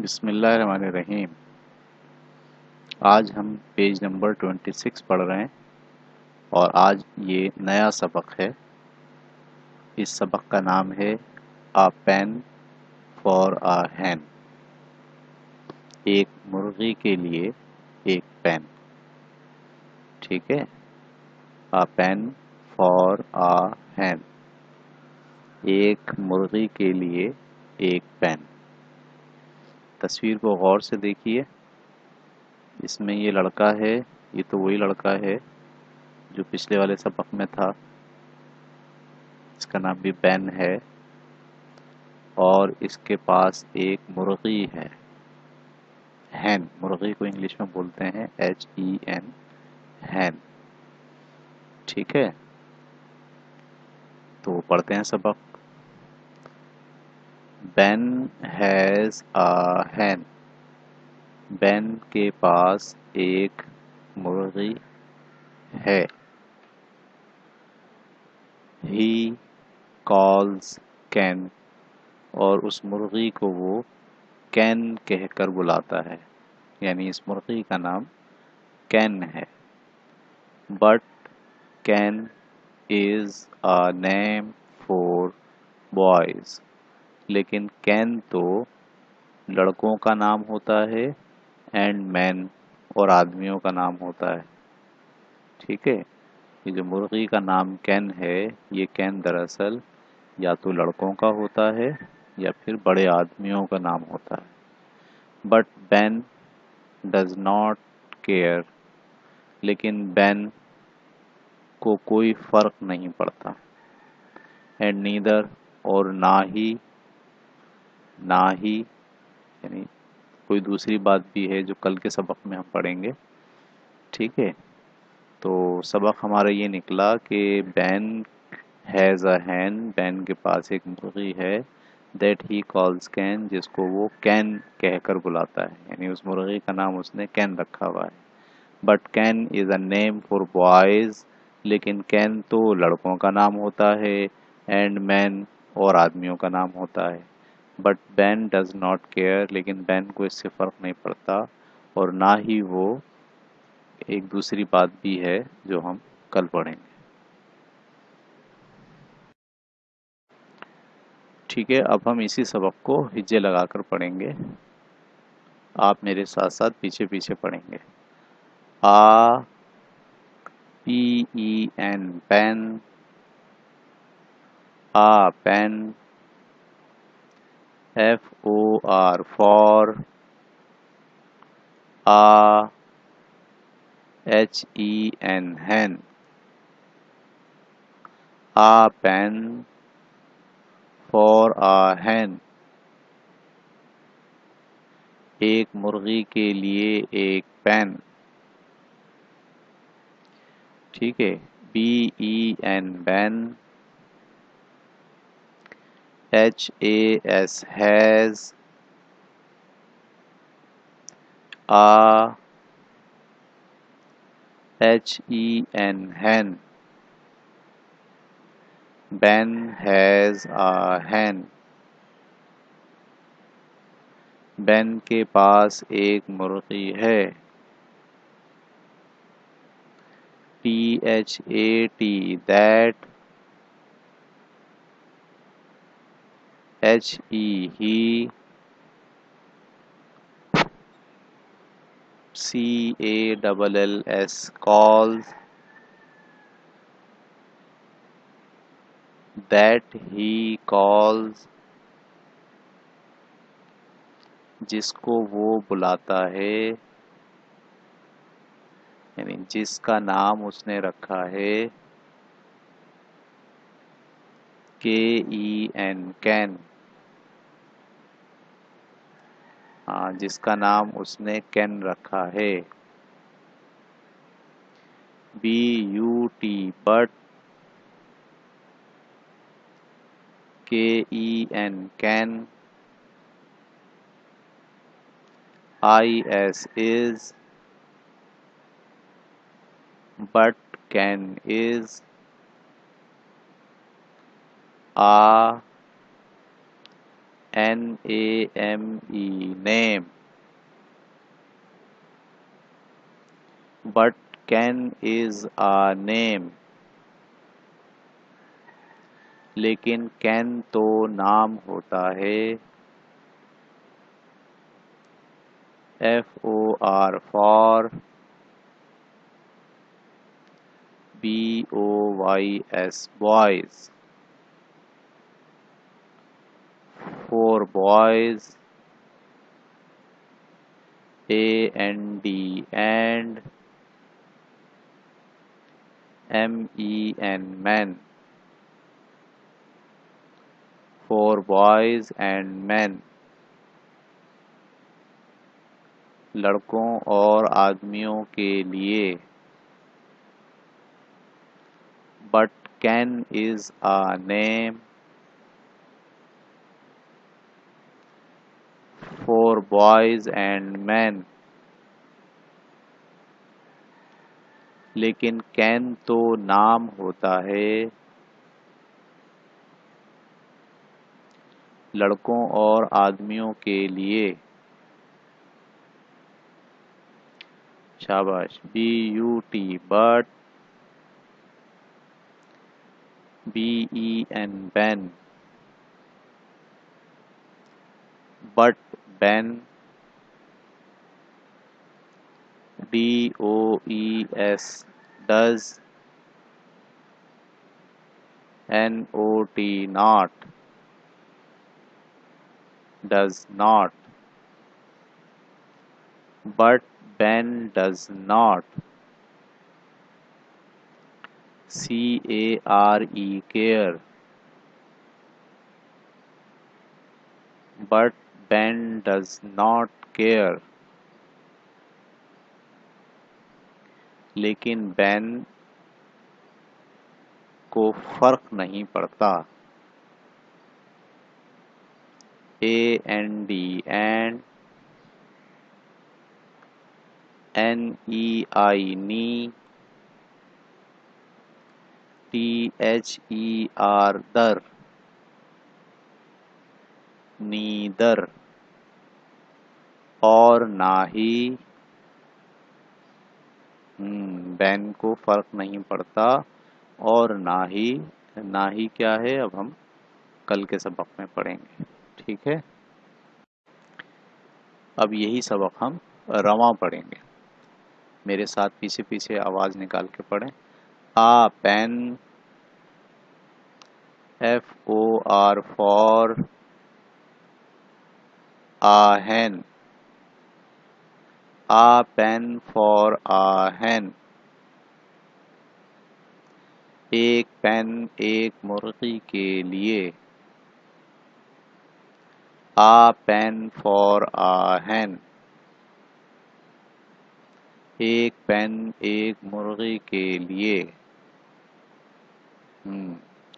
बिस्मिल्लाहिर्रहमानिर्रहीम। आज हम पेज नंबर 26 पढ़ रहे हैं और आज ये नया सबक है। इस सबक का नाम है अ पेन फॉर अ हैन। एक मुर्गी के लिए एक पेन। ठीक है, अ पेन फॉर अ हैन, एक मुर्गी के लिए एक पेन। तस्वीर को गौर से देखिए। इसमें ये लड़का है, ये तो वही लड़का है जो पिछले वाले सबक में था। इसका नाम भी पेन है और इसके पास एक मुर्गी है, हैन। मुर्गी को इंग्लिश में बोलते हैं HEN, हैन। ठीक है, तो पढ़ते हैं सबक। Ben has a hen. Ben के पास एक मुर्गी है। ही कॉल्स कैन, और उस मुर्गी को वो कैन कहकर बुलाता है, यानी इस मुर्गी का नाम कैन है। But can is a name for boys, लेकिन कैन तो लड़कों का नाम होता है एंड मैन, और आदमियों का नाम होता है। ठीक है, ये जो मुर्गी का नाम कैन है, ये कैन दरअसल या तो लड़कों का होता है या फिर बड़े आदमियों का नाम होता है। But Ben does not care, लेकिन बेन को कोई फर्क नहीं पड़ता। एंड नीदर, और ना ही यानी कोई दूसरी बात भी है जो कल के सबक में हम पढ़ेंगे। ठीक है, तो सबक हमारा ये निकला कि Ben has a hen, Ben के पास एक मुर्गी है, दैट ही कॉल्स कैन, जिसको वो कैन कहकर बुलाता है, यानी उस मुर्गी का नाम उसने कैन रखा हुआ है। But can is a name for boys, लेकिन कैन तो लड़कों का नाम होता है एंड मैन, और आदमियों का नाम होता है। But ban does not care, लेकिन बैन को इससे फ़र्क नहीं पड़ता, और ना ही वो एक दूसरी बात भी है जो हम कल पढ़ेंगे। ठीक है, अब हम इसी सबक को हिज्जे लगाकर पढ़ेंगे। आप मेरे साथ साथ पीछे पीछे पढ़ेंगे। A PEN, pen. A pen. FOR, for. A HEN, hen. A pen for a hen, एक मुर्गी के लिए एक पेन। ठीक है, BEN, Ben. HAS, has. A HEN, hen. Ben has a hen. Ben के पास एक मुर्गी है। THAT, that। he। CALLS, calls। that he calls, जिसको वो बुलाता है, यानी जिसका नाम उसने रखा है। KEN, can. हाँ, जिसका नाम उसने कैन रखा है। BUT, but. KEN, can. IS, is। but can is। a N-A-M-E, name. But can is a name. लेकिन can तो नाम होता है. F-O-R, for. B-O-Y-S, boys. For boys. A-N-D, and. M-E-N, men. For boys and men. लड़कों और आदमियों के लिए. But can is a name. For boys and men. लेकिन can तो नाम होता है. लड़कों और आदमियों के लिए. शाबाश. B-U-T, but. B-E-N, ben. But ben. D-O-E-S, does. N-O-T, not. Does not. But Ben does not. C-A-R-E, care. But Ben does not care. लेकिन Ben को फर्क नहीं पड़ता. A-N-D, and. N-E-I, knee. T-H-E-R, der. neither. और ना ही. Ban को फर्क नहीं पड़ता और ना ही क्या है, अब हम कल के सबक में पढ़ेंगे. ठीक है. अब यही सबक हम रवां पढ़ेंगे. मेरे साथ पीछे पीछे आवाज निकाल के पढ़ें. आ pen. F-O-R, for. A hen. A pen for a hen. एक पेन एक मुर्गी के लिए. A pen for a hen. एक पेन एक मुर्गी के लिए.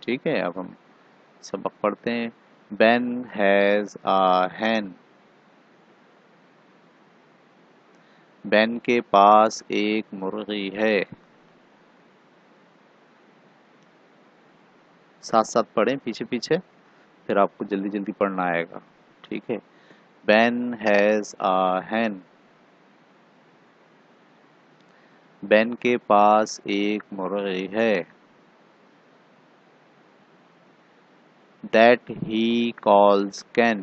ठीक है. अब हम सबक पढ़ते हैं. Ben has a hen. Ben के पास एक मुर्गी है. साथ साथ पढ़ें पीछे पीछे, फिर आपको जल्दी जल्दी पढ़ना आएगा. ठीक है. Ben has a hen. Ben के पास एक मुर्गी है. That he calls Ken.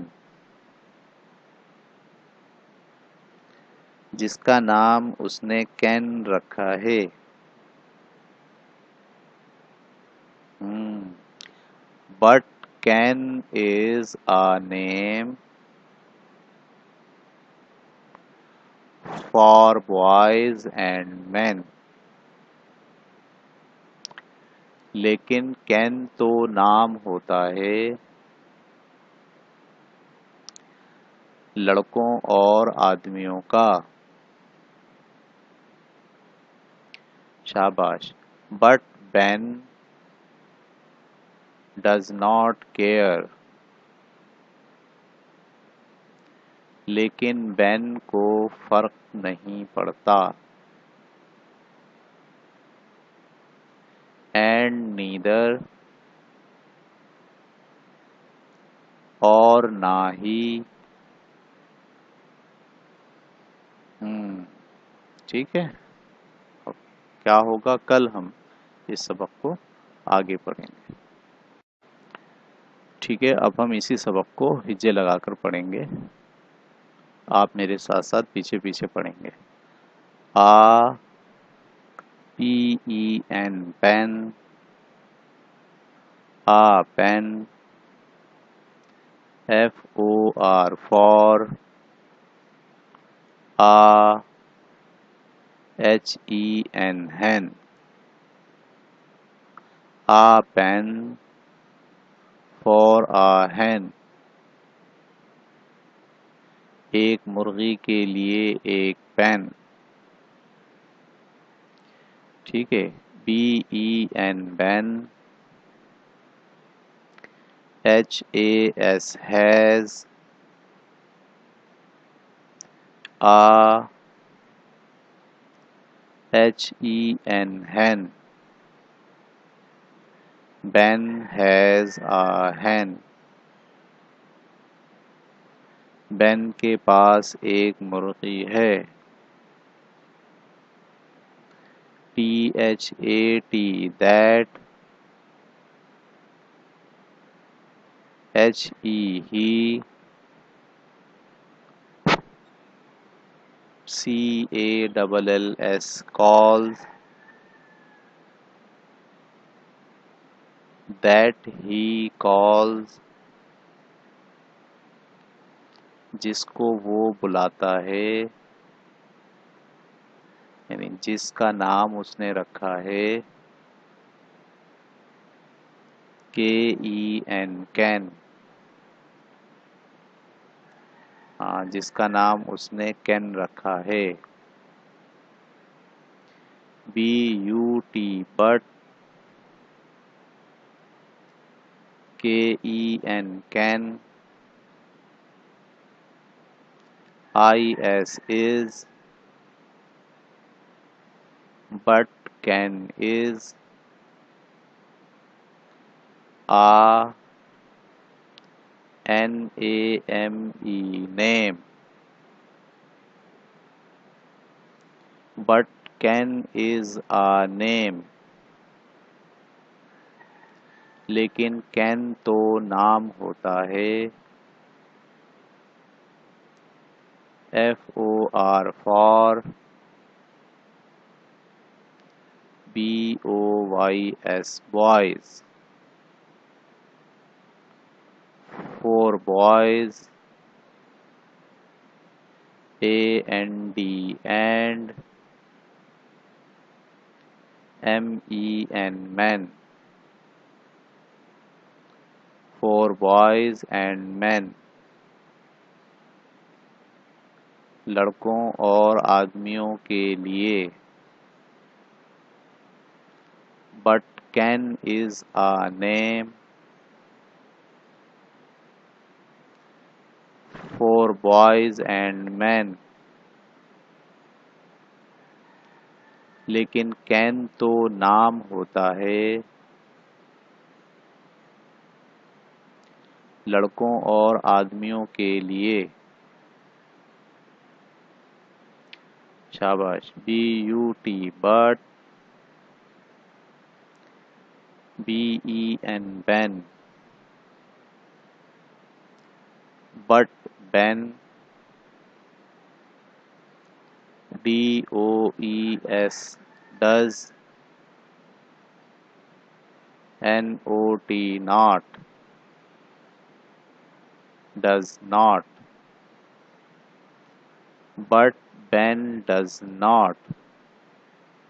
जिसका नाम उसने कैन रखा है. But Ken is a name for boys and men. लेकिन कैन तो नाम होता है लड़कों और आदमियों का. शाबाश. But Ben does not care. लेकिन Ben को फर्क नहीं पड़ता. And neither. और ना ही। ठीक है। अब क्या होगा, कल हम इस सबक को आगे पढ़ेंगे। ठीक है, अब हम इसी सबक को हिज्जे लगाकर पढ़ेंगे। आप मेरे साथ साथ पीछे पीछे पढ़ेंगे। A, P E N pen, a pen. F O R for, a H E N hen, a pen for a hen। एक मुर्गी के लिए एक पेन। ठीक है। B E N Ben, H A S has, a H E N hen, Ben has a hen। Ben के पास एक मुर्गी है। THAT that, HE he, CALLS calls, that he calls, जिसको वो बुलाता है, यानी जिसका नाम उसने रखा है। KEN कैन, हाँ, जिसका नाम उसने कैन रखा है। BUT but, KEN can. IS is, but can is। A NAME name, but can is a name। लेकिन कैन तो नाम होता है। FOR for, BOYS boys, for boys। AND and, MEN men, for boys and men। लड़कों और आदमियों के लिए। But can is a name, for boys and men। लेकिन कैन तो नाम होता है लड़कों और आदमियों के लिए। शाबाश। BUT but, BEN Ben, but Ben। DOES does, NOT not, does not। But Ben does not,